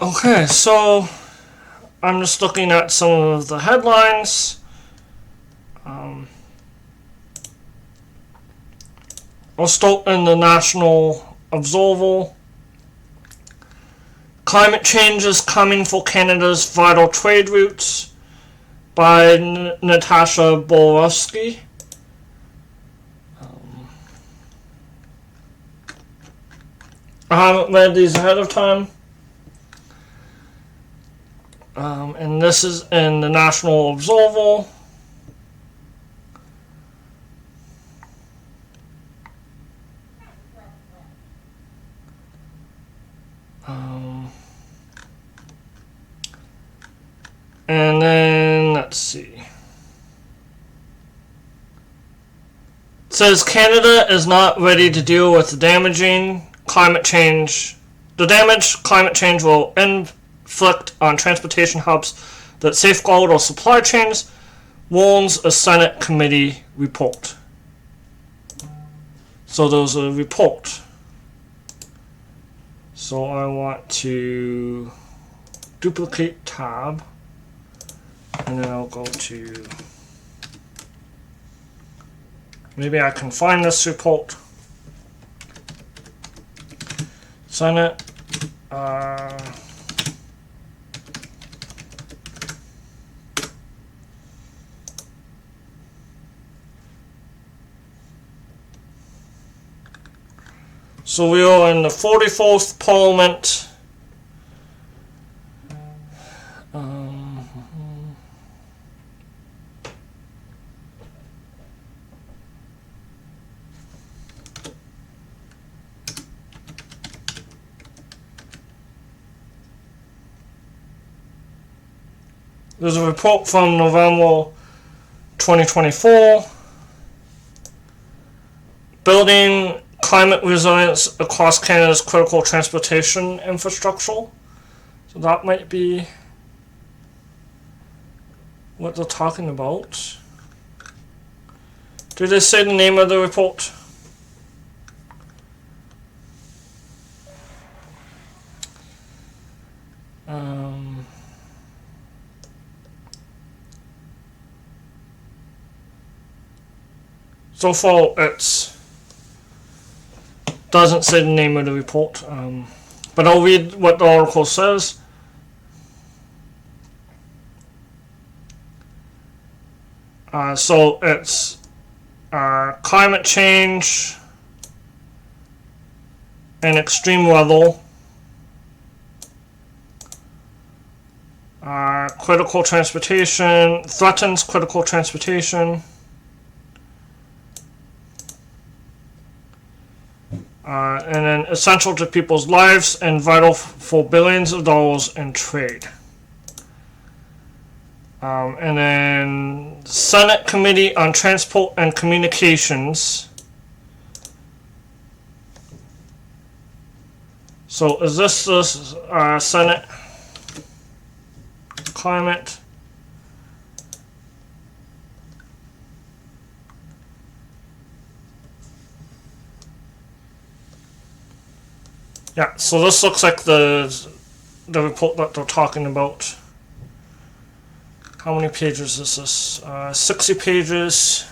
Okay, so I'm just looking at some of the headlines. I'll start in the National Observer. Climate change is coming for Canada's vital trade routes by Natasha Borowski. I haven't read these ahead of time. And this is in the National Observer. And then, let's see. It says Canada is not ready to deal with the damage climate change will inflict on transportation hubs that safeguard our supply chains, warns a Senate committee report. So there's a report. So I want to duplicate tab, and then I'll go to, maybe I can find this report. Senate. So we are in the 44th Parliament. There's a report from November 2024. Building climate resilience across Canada's critical transportation infrastructure. So that might be what they're talking about. Did they say the name of the report? So far, it doesn't say the name of the report, but I'll read what the article says. So it's climate change and extreme weather, critical transportation, threatens critical transportation, and then essential to people's lives and vital for billions of dollars in trade. And then Senate Committee on Transport and Communications. So is this the Senate climate? Yeah, so this looks like the report that they're talking about. How many pages is this? 60 pages.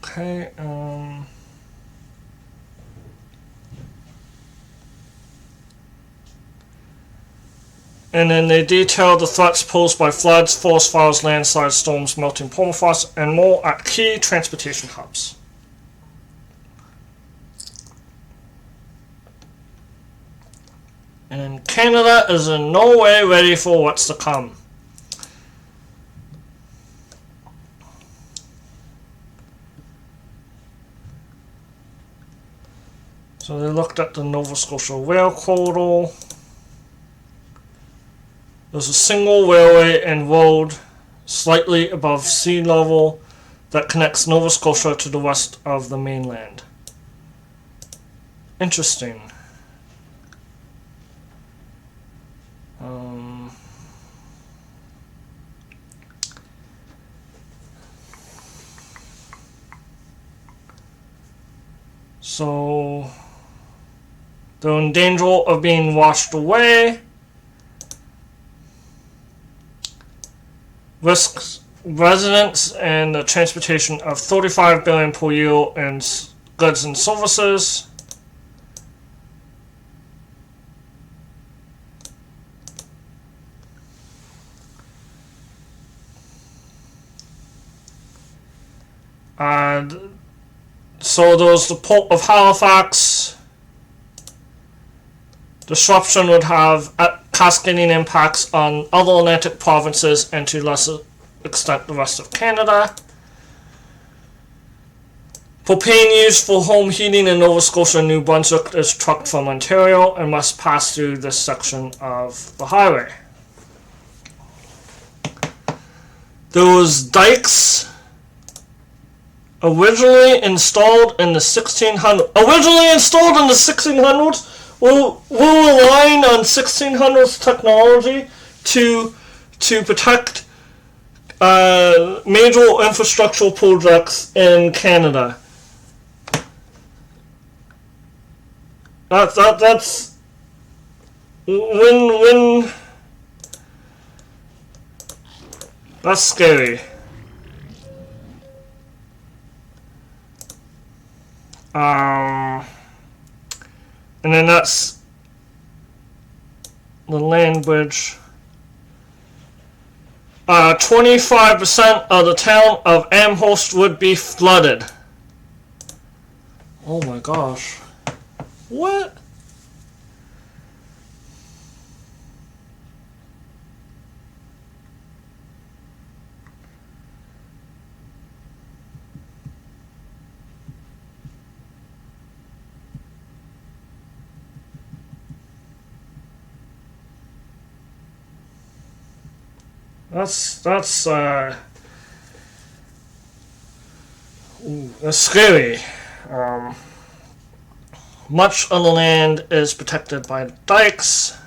Okay, and then they detail the threats posed by floods, forest fires, landslides, storms, melting permafrost, and more at key transportation hubs. And Canada is in no way ready for what's to come. So they looked at the Nova Scotia Rail Corridor. There's a single railway and road slightly above sea level that connects Nova Scotia to the rest of the mainland. Interesting. So they're in danger of being washed away. Risks residents and the transportation of $35 billion per year in goods and services. And so there's the Port of Halifax. Disruption would have cascading impacts on other Atlantic provinces and to lesser extent the rest of Canada. Propane used for home heating in Nova Scotia and New Brunswick is trucked from Ontario and must pass through this section of the highway. There was dikes originally installed in the 1600s. We're relying on 1600s technology to protect major infrastructural projects in Canada. That's when that's scary. And then that's the land bridge. 25% of the town of Amherst would be flooded. Oh my gosh. What? That's scary. Much of the land is protected by dikes.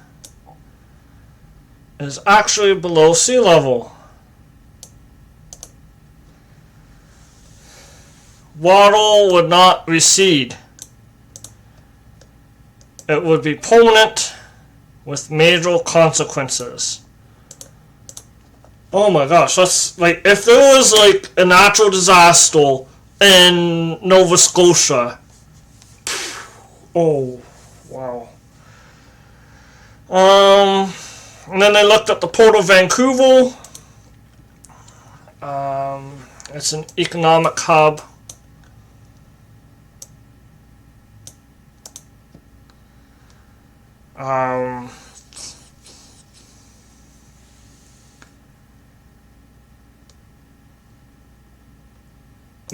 It is actually below sea level. Water would not recede. It would be permanent with major consequences. Oh my gosh, that's like if there was like a natural disaster in Nova Scotia. Oh, wow. And then they looked at the Port of Vancouver. It's an economic hub.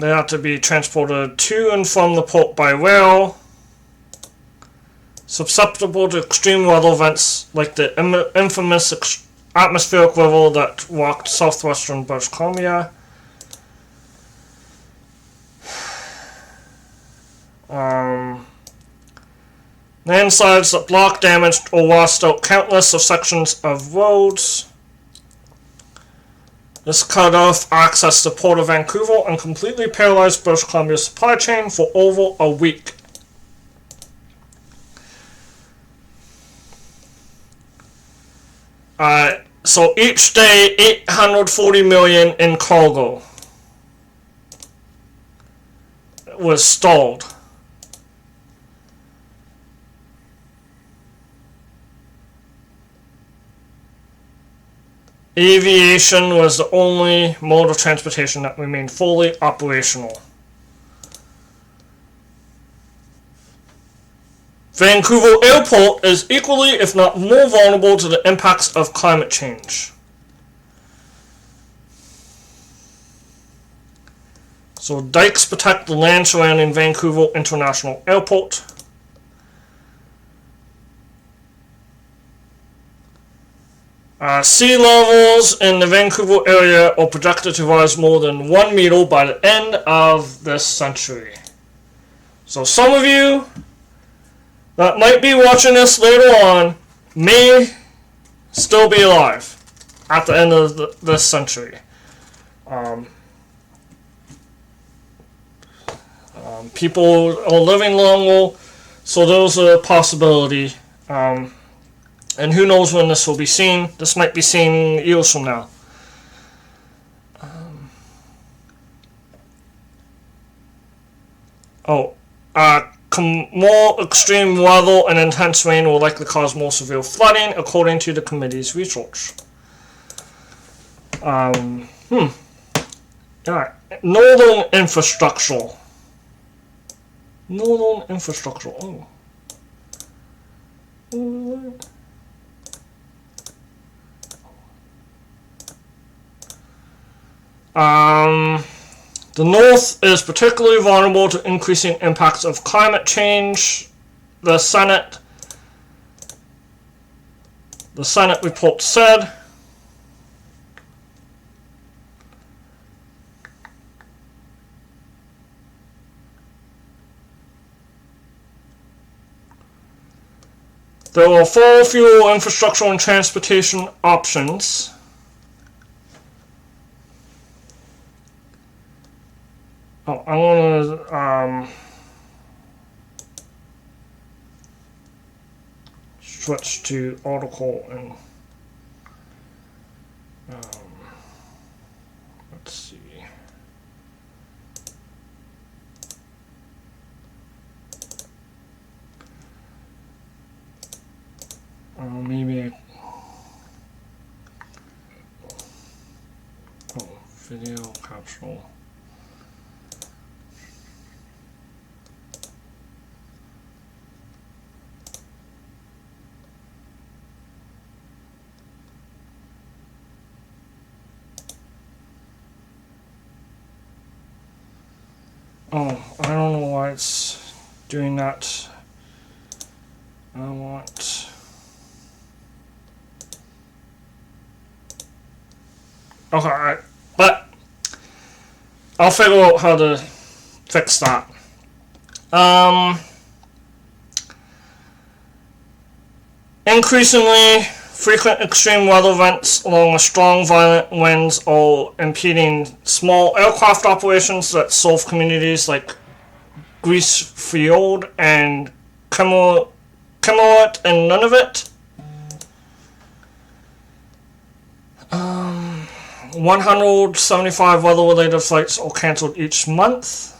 They have to be transported to and from the port by rail. Susceptible to extreme weather events like the infamous atmospheric river that rocked southwestern British Columbia. Landslides that blocked, damaged, or washed out countless of sections of roads. This cut off access to Port of Vancouver and completely paralyzed British Columbia's supply chain for over a week. So each day, 840 million in cargo was stalled. Aviation was the only mode of transportation that remained fully operational. Vancouver Airport is equally, if not more, vulnerable to the impacts of climate change. So dikes protect the land surrounding Vancouver International Airport. Sea levels in the Vancouver area are projected to rise more than 1 meter by the end of this century. So some of you that might be watching this later on may still be alive at the end of this century. People are living longer, so those are a possibility. And who knows when this will be seen. This might be seen years from now. More extreme weather and intense rain will likely cause more severe flooding, according to the committee's research. Yeah. Northern infrastructure. Oh. The North is particularly vulnerable to increasing impacts of climate change. The Senate report said. There are 4 fuel, infrastructure, and transportation options. Oh, I want to switch to article and let's see. Maybe video capsule. Oh, I don't know why it's doing that. I want... Okay, but I'll figure out how to fix that. Increasingly frequent extreme weather events along with strong violent winds are impeding small aircraft operations that serve communities like Grisfield and Kimmerit and Nunavut. 175 weather-related flights are cancelled each month.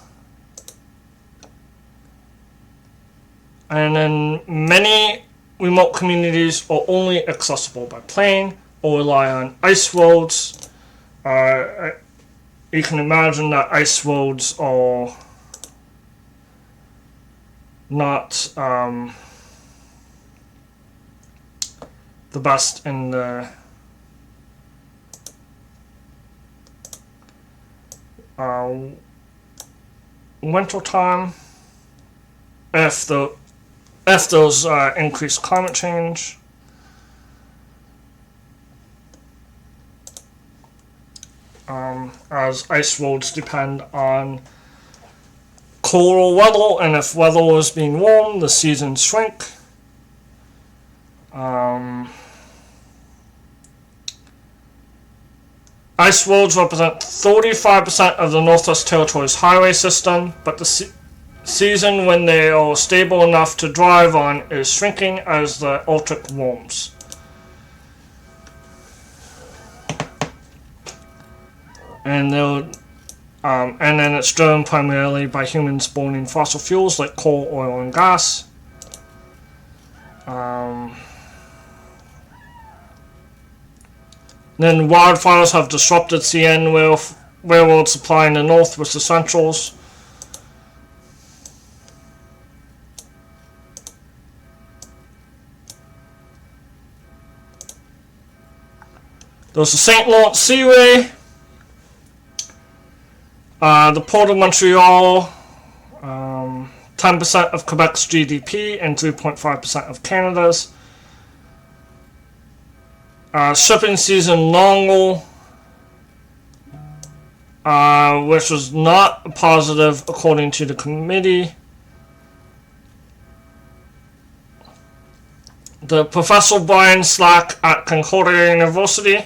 And then many remote communities are only accessible by plane or rely on ice roads. You can imagine that ice roads are not the best in the winter time if there's increased climate change. As ice roads depend on colder weather, and if weather is being warm, the seasons shrink. Ice roads represent 35% of the Northwest Territories highway system, but the season when they are stable enough to drive on is shrinking as the Arctic warms. And then it's driven primarily by humans burning fossil fuels like coal, oil, and gas. Then wildfires have disrupted CN railroad supply in the north with essentials. There's the St. Lawrence Seaway, the Port of Montreal, 10% of Quebec's GDP and 3.5% of Canada's. Shipping season longer, which was not positive according to the committee. The Professor Brian Slack at Concordia University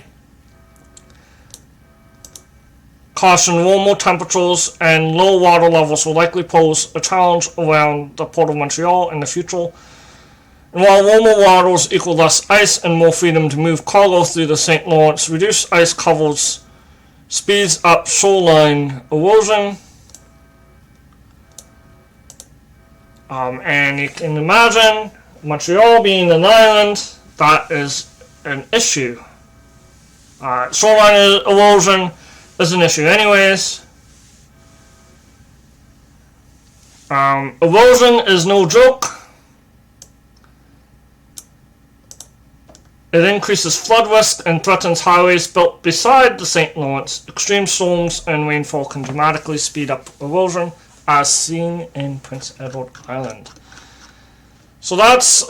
caution warmer temperatures and low water levels will likely pose a challenge around the Port of Montreal in the future. And while warmer waters equal less ice and more freedom to move cargo through the St. Lawrence, reduced ice covers speeds up shoreline erosion. And you can imagine Montreal being an island, that is an issue. Shoreline erosion is an issue anyways. Erosion is no joke. It increases flood risk and threatens highways built beside the St. Lawrence. Extreme storms and rainfall can dramatically speed up erosion, as seen in Prince Edward Island. So that's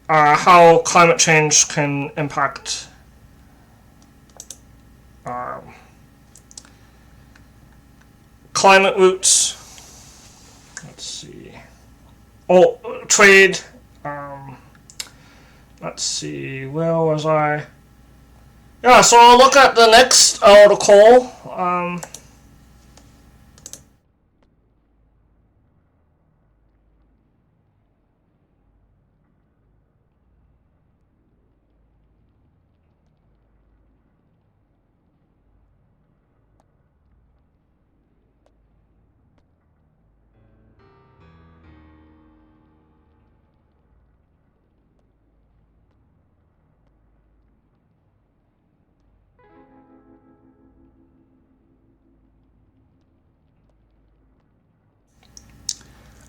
how climate change can impact climate routes. Let's see. Oh, trade. Let's see. Where was I? Yeah, so I'll look at the next article.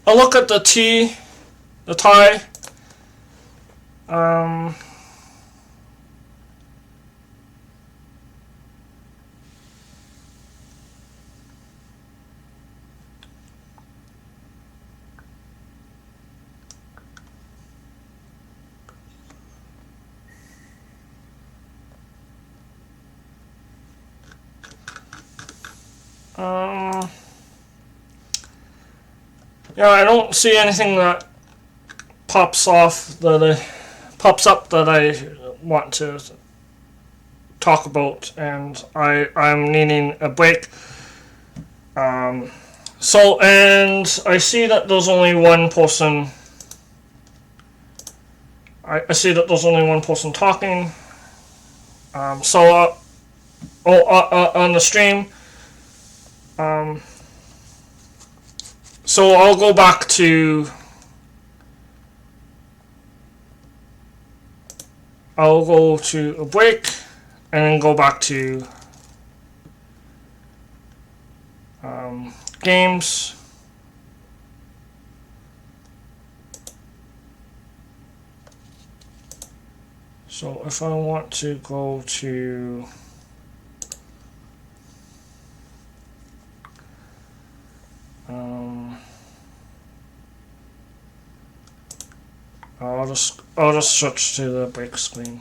I'll look at the tie. Yeah, I don't see anything that pops up that I want to talk about, and I'm needing a break. So, and I see that there's only one person. I see that there's only one person talking. On the stream. So I'll go back to. I'll go to a break and then go back to games. So if I want to go to I'll just switch to the break screen.